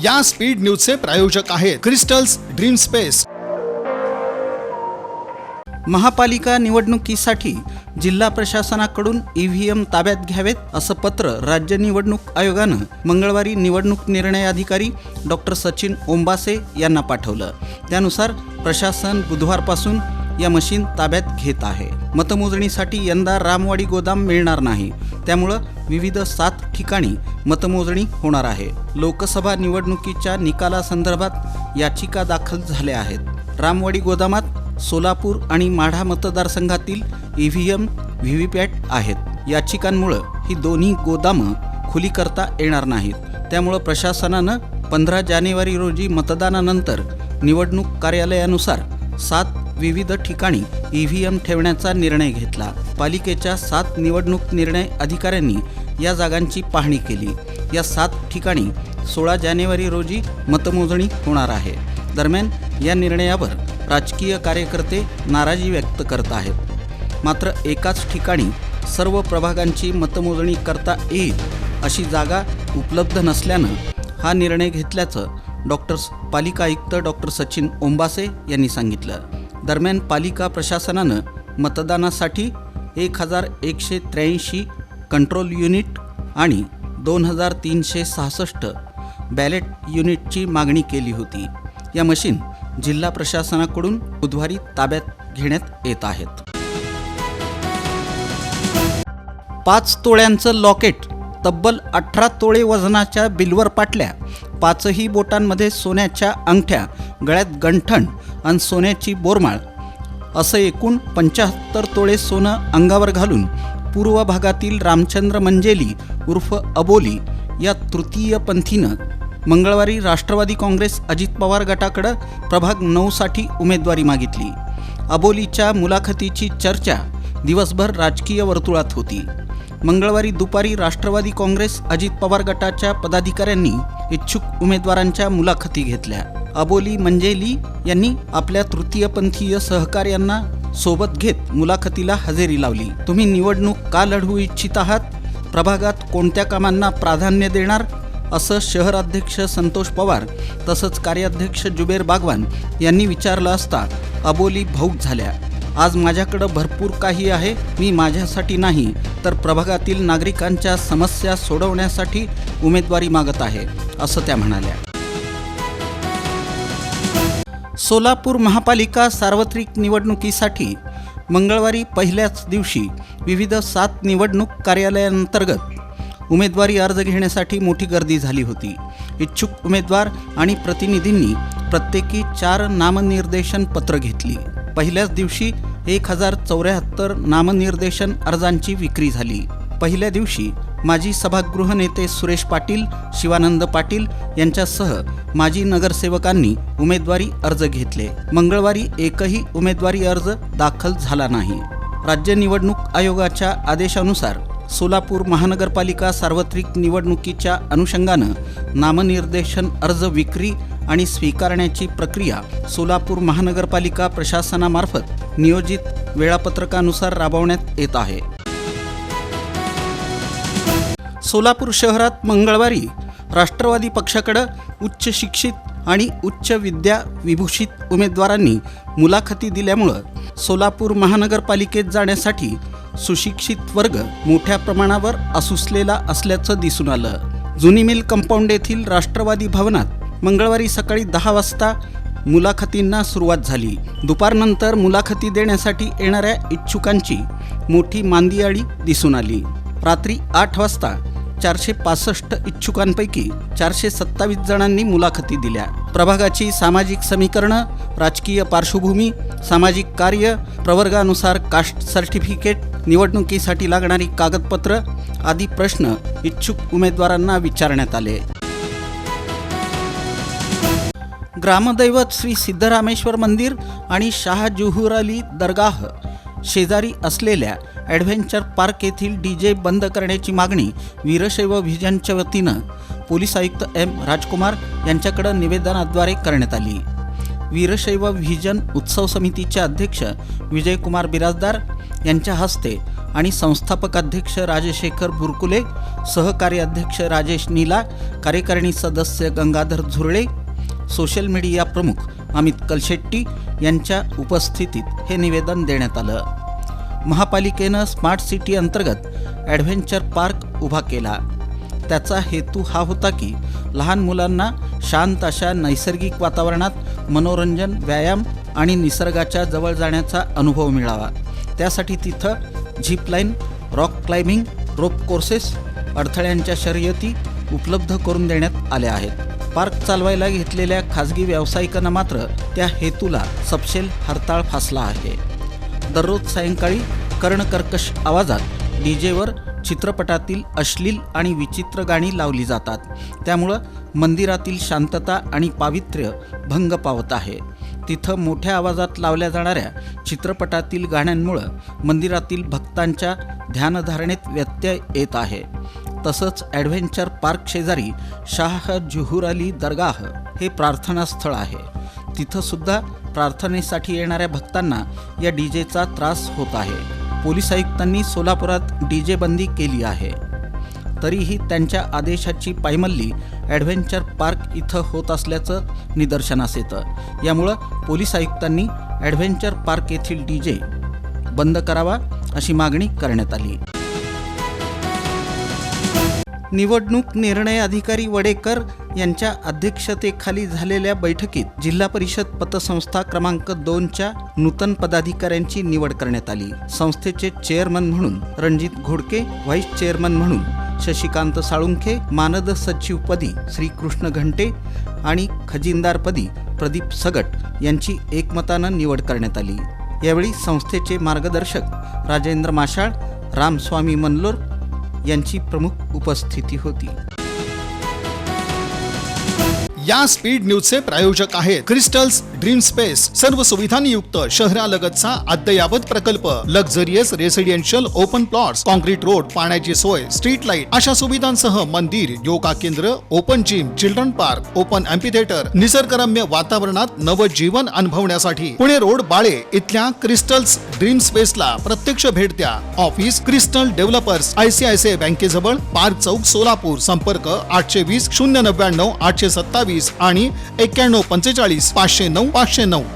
या स्पीड न्यूजचे प्रायोजक आहेत क्रिस्टल्स ड्रीम स्पेस। महापालिका निवडणुकीसाठी जिल्हा प्रशासनाकडून ईव्हीएम ताब्यात घ्यावेत असं पत्र राज्य निवडणूक आयोगानं मंगळवारी निवडणूक निर्णय अधिकारी डॉक्टर सचिन ओंबासे यांना पाठवलं। त्यानुसार प्रशासन बुधवारपासून या मशीन ताब्यात घेत आहे। मतमोजणीसाठी यंदा रामवाडी गोदाम मिळणार नाही, त्यामुळे विविध 7 ठिकाणी मतमोजणी होणार आहे। लोकसभा निवडणुकीच्या निकालासंदर्भात याचिका दाखल झाल्या आहेत। रामवाडी गोदामात सोलापूर आणि माढा मतदारसंघातील ईव्हीएम व्हीव्हीपॅट आहेत। याचिकांमुळे ही दोन्ही गोदामं खुली करता येणार नाहीत। त्यामुळे प्रशासनानं 15 जानेवारी रोजी मतदानानंतर निवडणूक कार्यालयानुसार 7 विविध ठिकाणी ईव्हीएम ठेवण्याचा निर्णय घेतला। पालिकेच्या 7 निवडणूक निर्णय अधिकाऱ्यांनी या जागांची पाहणी केली। या 7 ठिकाणी 16 जानेवारी रोजी मतमोजणी होणार आहे। दरम्यान या निर्णयावर राजकीय कार्यकर्ते नाराजी व्यक्त करत आहेत। मात्र एकाच ठिकाणी सर्व प्रभागांची मतमोजणी करता येईल अशी जागा उपलब्ध नसल्यानं हा निर्णय घेतल्याचं पालिका आयुक्त डॉक्टर सचिन ओंबासे यांनी सांगितलं। दरम्यान पालिका प्रशासनानं मतदानासाठी 1183 कंट्रोल युनिट आणि 2366 बॅलेट युनिटची मागणी केली होती। या मशीन जिल्हा प्रशासनाकडून बुधवारी ताब्यात घेण्यात येत आहेत। 5 तोळ्यांचं लॉकेट, तब्बल 18 तोळे वजनाच्या बिल्वर पाटल्या, 5ही बोटांमध्ये सोन्याच्या अंगठ्या, गळ्यात गंठण आणि सोन्याची बोरमाळ असं एकूण 75 तोळे सोनं अंगावर घालून पूर्व भागातील रामचंद्र मंजेली उर्फ अबोली या तृतीयपंथीनं मंगळवारी राष्ट्रवादी काँग्रेस अजित पवार गटाकडे प्रभाग 9 साठी उमेदवारी मागितली। अबोलीच्या मुलाखतीची चर्चा दिवसभर राजकीय वर्तुळात होती। मंगळवारी दुपारी राष्ट्रवादी काँग्रेस अजित पवार गटाच्या पदाधिकाऱ्यांनी इच्छुक उमेदवारांच्या मुलाखती घेतल्या। अबोली मंजेली यांनी आपल्या तृतीयपंथीय सहकार्यांना सोबत घेत मुलाखतीला हजेरी लावली। तुम्ही निवडणूक का लढवू इच्छित आहात? प्रभागात कोणत्या कामांना प्राधान्य देणार? असं शहराध्यक्ष संतोष पवार तसंच कार्याध्यक्ष जुबेर बागवान यांनी विचारलं असता अबोली भाऊक झाल्या। आज माझ्याकडे भरपूर काही आहे, मी माझ्यासाठी नाही तर प्रभागातील नागरिकांच्या समस्या सोडवण्यासाठी उमेदवारी मागत आहे असं त्या म्हणाल्या। सोलापूर महापालिका सार्वत्रिक निवडणुकीसाठी मंगळवारी पहिल्याच दिवशी विविध 7 निवडणूक कार्यालयांतर्गत उमेदवारी अर्ज घेण्यासाठी मोठी गर्दी झाली होती। इच्छुक उमेदवार आणि प्रतिनिधींनी प्रत्येकी 4 नामनिर्देशन पत्र घेतली। पहिल्याच दिवशी 1074 नामनिर्देशन अर्जांची विक्री झाली। पहिल्या दिवशी माजी सभागृह नेते सुरेश पाटील, शिवानंद पाटील यांच्यासह माजी नगरसेवकांनी उमेदवारी अर्ज घेतले। मंगळवारी एकही उमेदवारी अर्ज दाखल झाला नाही। राज्य निवडणूक आयोगाच्या आदेशानुसार सोलापूर महानगरपालिका सार्वत्रिक निवडणुकीच्या अनुषंगानं नामनिर्देशन अर्ज विक्री आणि स्वीकारण्याची प्रक्रिया सोलापूर महानगरपालिका प्रशासनामार्फत नियोजित वेळापत्रकानुसार राबवण्यात येत आहे। सोलापूर शहरात मंगळवारी राष्ट्रवादी पक्षाकडे उच्च शिक्षित आणि उच्च विद्या विभूषित उमेदवारांनी मुलाखती दिल्यामुळं सोलापूर महानगरपालिकेत जाण्यासाठी सुशिक्षित वर्ग मोठ्या प्रमाणावर आसुसलेला असल्याचं दिसून आलं। जुनी मिल कंपाऊंड येथील राष्ट्रवादी भवनात मंगळवारी सकाळी 10 वाजता मुलाखतींना सुरुवात झाली। दुपारनंतर मुलाखती देण्यासाठी येणाऱ्या इच्छुकांची मोठी मांदियाळी दिसून आली। रात्री 8 वाजता 465 इच्छुकांपैकी 427 जणांनी मुलाखती दिल्या। प्रभागाची सामाजिक समीकरणं, राजकीय पार्श्वभूमी, सामाजिक कार्य, प्रवर्गानुसार कास्ट सर्टिफिकेट, निवडणुकीसाठी लागणारी कागदपत्र आदी प्रश्न इच्छुक उमेदवारांना विचारण्यात आले। ग्रामदैवत श्री सिद्धरामेश्वर मंदिर आणि शाह जुहूर अली दरगाह शेजारी असलेल्या ॲडव्हेंचर पार्क येथील डीजे बंद करण्याची मागणी वीरशैव व्हिजनच्या वतीनं पोलीस आयुक्त एम राजकुमार यांच्याकडे निवेदनाद्वारे करण्यात आली। वीरशैव व्हिजन उत्सव समितीचे अध्यक्ष विजयकुमार बिराजदार यांच्या हस्ते आणि संस्थापक अध्यक्ष राजशेखर बुरकुले, सहकार्याध्यक्ष राजेश नीला, कार्यकारिणी सदस्य गंगाधर झुरळे, सोशल मीडिया प्रमुख अमित कलशेट्टी यांच्या उपस्थितीत हे निवेदन देण्यात आलं. महापालिकेनं स्मार्ट सिटी अंतर्गत ॲडव्हेंचर पार्क उभा केला. त्याचा हेतू हा होता की लहान मुलांना शांत अशा नैसर्गिक वातावरणात मनोरंजन, व्यायाम आणि निसर्गाच्या जवळ जाण्याचा अनुभव मिळावा. त्यासाठी तिथं झिपलाईन, रॉक क्लाइम्बिंग, रोप कोर्सेस, अडथळ्यांच्या शर्यती उपलब्ध करून देण्यात आल्या आहेत. पार्क चालवायला घेतलेल्या खाजगी व्यावसायिकांना मात्र त्या हेतूला सपशेल हरताळ फासला आहे. दररोज सायंकाळी कर्णकर्कश आवाजात डीजेवर चित्रपटातील अश्लील आणि विचित्र गाणी लावली जातात. त्यामुळं मंदिरातील शांतता आणि पावित्र्य भंग पावत आहे. तिथं मोठ्या आवाजात लावल्या जाणाऱ्या चित्रपटातील गाण्यांमुळं मंदिरातील भक्तांच्या ध्यानधारणेत व्यत्यय येत आहे. तसंच ॲडव्हेंचर पार्क शेजारी शाह जुहूर अली दरगाह हे प्रार्थनास्थळ आहे. तिथं सुद्धा प्रार्थनेसाठी येणाऱ्या भक्तांना या डीजेचा त्रास होत आहे. पोलीस आयुक्तांनी सोलापुरात डीजे बंदी केली आहे. तरीही त्यांच्या आदेशाची पायमल्ली ॲडव्हेंचर पार्क इथं होत असल्याचं निदर्शनास येतं. यामुळं पोलीस आयुक्तांनी ॲडव्हेंचर पार्क येथील डीजे बंद करावा अशी मागणी करण्यात आली. निवडणूक निर्णय अधिकारी वडेकर यांच्या अध्यक्षतेखाली झालेल्या बैठकीत जिल्हा परिषद पतसंस्था क्रमांक 2च्या नूतन पदाधिकाऱ्यांची निवड करण्यात आली. संस्थेचे चेअरमन म्हणून रणजित घोडके, व्हाईस चेअरमन म्हणून शशिकांत साळुंखे, मानद सचिवपदी श्रीकृष्ण घंटे आणि खजिनदारपदी प्रदीप सगट यांची एकमतानं निवड करण्यात आली. यावेळी संस्थेचे मार्गदर्शक राजेंद्र माशाळ, रामस्वामी मनलोर यांची प्रमुख उपस्थिती होती. या स्पीड न्यूजचे प्रायोजक आहेत क्रिस्टल्स ड्रीम स्पेस. सर्व सुविधांनी युक्त शहरालगतचा अद्ययावत प्रकल्प. Luxurious residential open plots, concrete road, पाण्याची सोय, स्ट्रीट लाईट अशा सुविधांसह मंदिर, योगा केंद्र, open gym, children park, open amphitheatre, निसर्गरम्य वातावरणात नवजीवन अनुभवण्यासाठी पुणे रोड, बाळे इथल्या क्रिस्टल्स ड्रीम स्पेसला प्रत्यक्ष भेट द्या. ऑफिस क्रिस्टल डेव्हलपर्स, ICICI बँकेजवळ, पार्क चौक, सोलापूर. संपर्क 820 099 827 आणि 91 45 509 509.